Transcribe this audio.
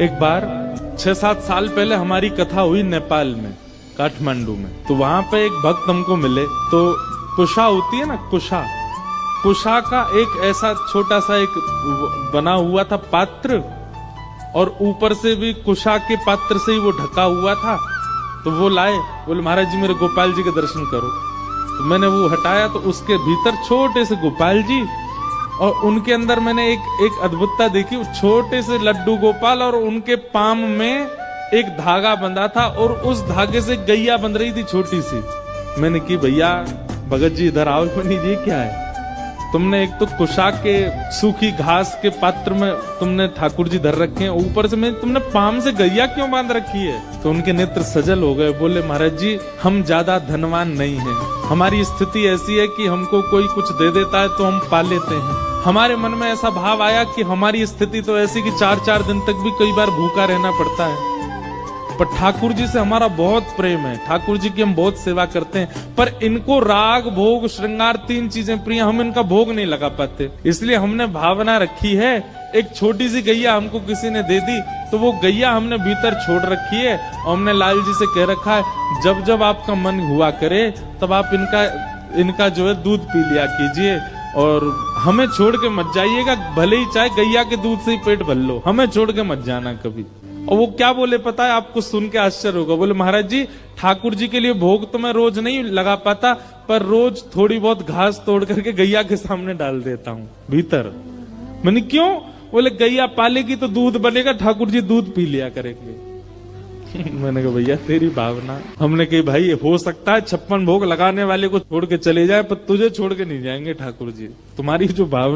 एक बार 6-7 साल पहले हमारी कथा हुई नेपाल में, काठमांडू में। तो वहां पे एक भक्त हमको मिले। तो कुशा होती है ना, कुशा, कुशा का एक ऐसा छोटा सा एक बना हुआ था पात्र, और ऊपर से भी कुशा के पात्र से ही वो ढका हुआ था। तो वो लाए, बोले महाराज जी मेरे गोपाल जी के दर्शन करो। तो मैंने वो हटाया, तो उसके भीतर छोटे से गोपाल जी, और उनके अंदर मैंने एक अद्भुतता देखी। छोटे से लड्डू गोपाल, और उनके पाम में एक धागा बंधा था, और उस धागे से गैया बंध रही थी छोटी सी। मैंने की भैया भगत जी इधर आओ। मनी जी क्या है, तुमने एक तो कुशा के सूखी घास के पात्र में तुमने ठाकुर जी धर रखे हैं, ऊपर से मैं तुमने पाम से गैया क्यों बांध रखी है। तो उनके नेत्र सजल हो गए। बोले महाराज जी हम ज्यादा धनवान नहीं हैं, हमारी स्थिति ऐसी है कि हमको कोई कुछ दे देता है तो हम पा लेते हैं। हमारे मन में ऐसा भाव आया कि हमारी स्थिति तो ऐसी कि 4-4 दिन तक भी कई बार भूखा रहना पड़ता है, पर ठाकुर जी से हमारा बहुत प्रेम है, ठाकुर जी की हम बहुत सेवा करते हैं, पर इनको राग भोग श्रृंगार 3 चीजें प्रिय, हम इनका भोग नहीं लगा पाते। इसलिए हमने भावना रखी है, एक छोटी सी गैया हमको किसी ने दे दी, तो वो गैया हमने भीतर छोड़ रखी है, और हमने लाल जी से कह रखा है जब जब आपका मन हुआ करे तब आप इनका जो है दूध पी लिया कीजिए, और हमें छोड़ के मत जाइएगा, भले ही चाहे गैया के दूध से ही पेट भर लो, हमें छोड़ के मत जाना कभी। और वो क्या बोले पता है, आपको सुन के आश्चर्य होगा। बोले महाराज जी ठाकुर जी के लिए भोग तो मैं रोज नहीं लगा पाता, पर रोज थोड़ी बहुत घास तोड़ करके गैया के सामने डाल देता हूँ भीतर। मैंने क्यों? बोले गैया पालेगी तो दूध बनेगा, ठाकुर जी दूध पी लिया करेंगे। मैंने कहा भैया तेरी भावना। हमने कही भाई हो सकता है 56 भोग लगाने वाले को छोड़ के चले जाए, पर तुझे छोड़ के नहीं जाएंगे ठाकुर जी, तुम्हारी जो भावना